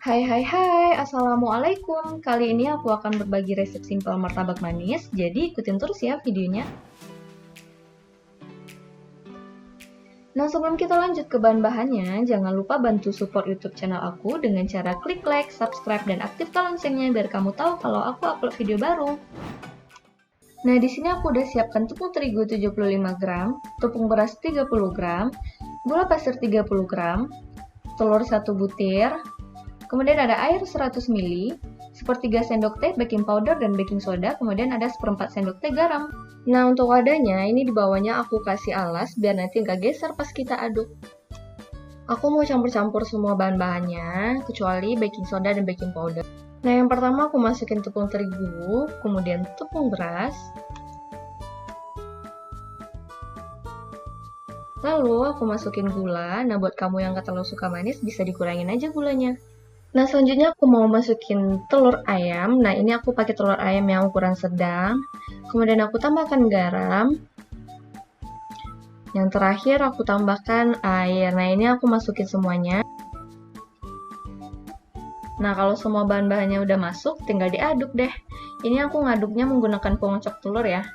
Hai hai hai, Assalamualaikum. Kali ini aku akan berbagi resep simpel martabak manis, jadi ikutin terus ya videonya. Nah, sebelum kita lanjut ke bahan-bahannya, jangan lupa bantu support YouTube channel aku dengan cara klik like, subscribe, dan aktifkan loncengnya biar kamu tahu kalau aku upload video baru. Nah, di sini aku udah siapkan tepung terigu 75 gram, tepung beras 30 gram, gula pasir 30 gram, telur 1 butir, kemudian ada air 100 ml, sepertiga sendok teh baking powder dan baking soda, kemudian ada seperempat sendok teh garam. Nah, untuk wadahnya, ini di bawahnya aku kasih alas biar nanti nggak geser pas kita aduk. Aku mau campur-campur semua bahan-bahannya, kecuali baking soda dan baking powder. Nah, yang pertama aku masukin tepung terigu, kemudian tepung beras, lalu aku masukin gula. Nah, buat kamu yang nggak terlalu suka manis, bisa dikurangin aja gulanya. Nah, selanjutnya aku mau masukin telur ayam. Nah, ini aku pakai telur ayam yang ukuran sedang. Kemudian aku tambahkan garam. Yang terakhir aku tambahkan air. Nah, ini aku masukin semuanya. Nah, kalau semua bahan-bahannya udah masuk, tinggal diaduk deh. Ini aku ngaduknya menggunakan pengocok telur ya.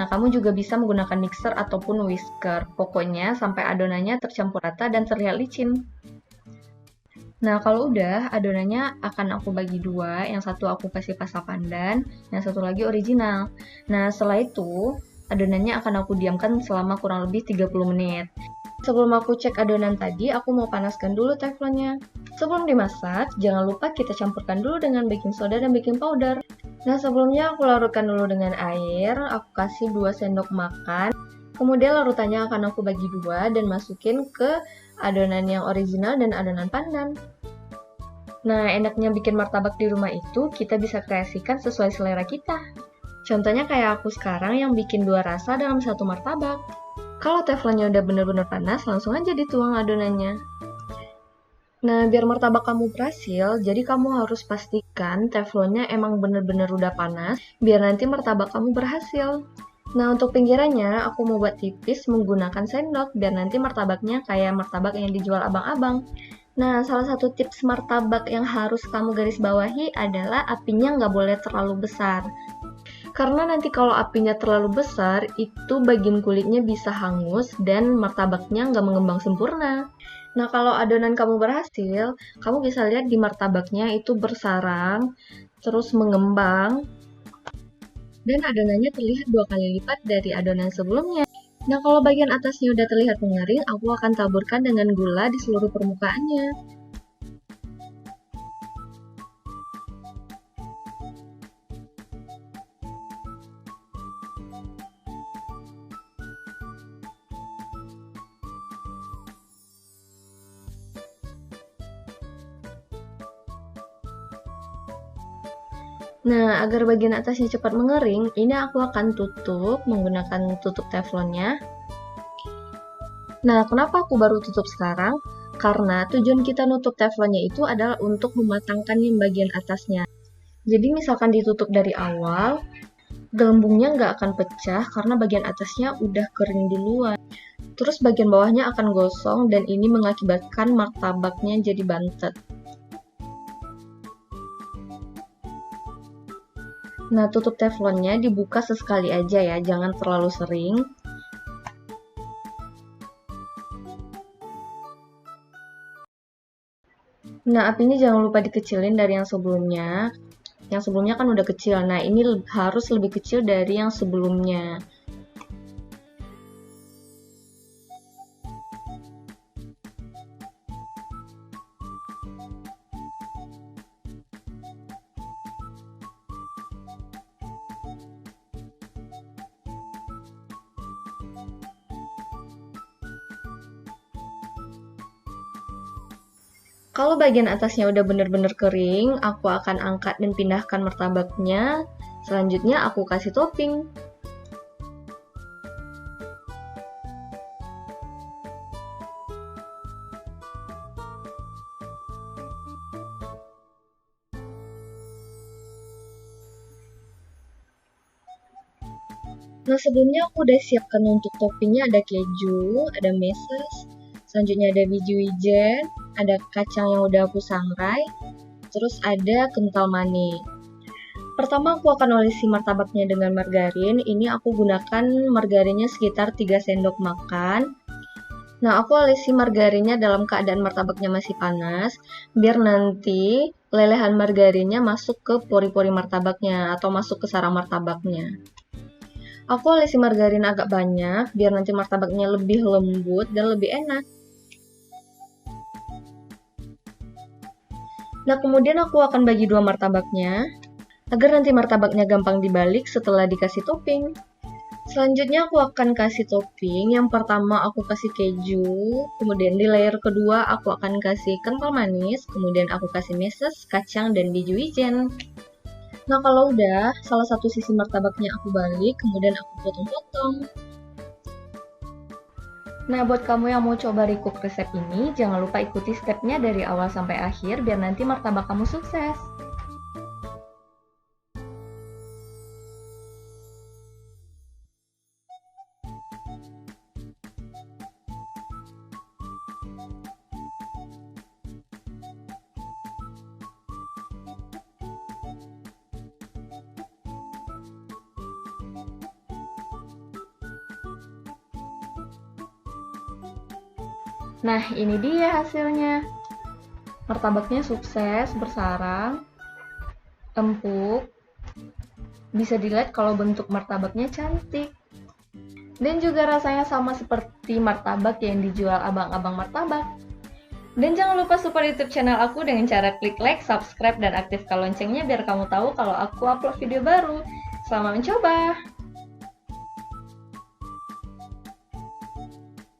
Nah, kamu juga bisa menggunakan mixer ataupun whisker. Pokoknya sampai adonannya tercampur rata dan terlihat licin. Nah, kalau udah, adonannya akan aku bagi dua. Yang satu aku kasih pasta pandan, yang satu lagi original. Nah, setelah itu, adonannya akan aku diamkan selama kurang lebih 30 menit. Sebelum aku cek adonan tadi, aku mau panaskan dulu teflonnya. Sebelum dimasak, jangan lupa kita campurkan dulu dengan baking soda dan baking powder. Nah, sebelumnya aku larutkan dulu dengan air, aku kasih 2 sendok makan. Kemudian larutannya akan aku bagi dua dan masukin ke adonan yang original dan adonan pandan. Nah, enaknya bikin martabak di rumah itu, kita bisa kreasikan sesuai selera kita. Contohnya kayak aku sekarang yang bikin 2 rasa dalam satu martabak. Kalau teflonnya udah bener-bener panas, langsung aja dituang adonannya. Nah, biar martabak kamu berhasil, jadi kamu harus pastikan teflonnya emang bener-bener udah panas, biar nanti martabak kamu berhasil. Nah, untuk pinggirannya, aku mau buat tipis menggunakan sendok, biar nanti martabaknya kayak martabak yang dijual abang-abang. Nah, salah satu tips martabak yang harus kamu garis bawahi adalah apinya nggak boleh terlalu besar. Karena nanti kalau apinya terlalu besar, itu bagian kulitnya bisa hangus dan martabaknya nggak mengembang sempurna. Nah, kalau adonan kamu berhasil, kamu bisa lihat di martabaknya itu bersarang, terus mengembang, dan adonannya terlihat 2 kali lipat dari adonan sebelumnya. Nah, kalau bagian atasnya udah terlihat mengering, aku akan taburkan dengan gula di seluruh permukaannya. Nah, agar bagian atasnya cepat mengering, ini aku akan tutup menggunakan tutup teflonnya. Nah, kenapa aku baru tutup sekarang? Karena tujuan kita nutup teflonnya itu adalah untuk mematangkan yang bagian atasnya. Jadi misalkan ditutup dari awal, gelembungnya nggak akan pecah karena bagian atasnya udah kering duluan. Terus bagian bawahnya akan gosong dan ini mengakibatkan martabaknya jadi bantet. Nah, tutup teflonnya dibuka sesekali aja ya, jangan terlalu sering. Nah, apinya jangan lupa dikecilin dari yang sebelumnya. Yang sebelumnya kan udah kecil. Nah, ini harus lebih kecil dari yang sebelumnya. Kalau bagian atasnya udah bener-bener kering, aku akan angkat dan pindahkan martabaknya. Selanjutnya aku kasih topping. Nah, sebelumnya aku udah siapkan untuk toppingnya ada keju, ada meses, selanjutnya ada biji wijen, ada kacang yang udah aku sangrai, terus ada kental manis. Pertama aku akan olesi martabaknya dengan margarin. Ini aku gunakan margarinnya sekitar 3 sendok makan. Nah, aku olesi margarinnya dalam keadaan martabaknya masih panas, biar nanti lelehan margarinnya masuk ke pori-pori martabaknya atau masuk ke sarang martabaknya. Aku olesi margarin agak banyak, biar nanti martabaknya lebih lembut dan lebih enak. Nah, kemudian aku akan bagi dua martabaknya, agar nanti martabaknya gampang dibalik setelah dikasih topping. Selanjutnya aku akan kasih topping. Yang pertama aku kasih keju, kemudian di layer kedua aku akan kasih kental manis, kemudian aku kasih meses, kacang, dan biju wijen. Nah kalau udah, salah satu sisi martabaknya aku balik, kemudian aku potong-potong. Nah buat kamu yang mau coba recook resep ini, jangan lupa ikuti stepnya dari awal sampai akhir biar nanti martabak kamu sukses. Nah, ini dia hasilnya. Martabaknya sukses, bersarang, empuk. Bisa dilihat kalau bentuk martabaknya cantik. Dan juga rasanya sama seperti martabak yang dijual abang-abang martabak. Dan jangan lupa support YouTube channel aku dengan cara klik like, subscribe, dan aktifkan loncengnya biar kamu tahu kalau aku upload video baru. Selamat mencoba!